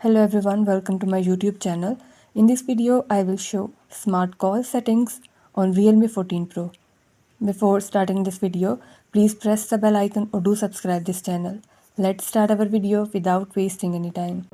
Hello everyone, welcome to my YouTube channel. In this video, I will show smart call settings on Realme 14 Pro. Before starting this video, please press the bell icon or do subscribe this channel. Let's start our video without wasting any time.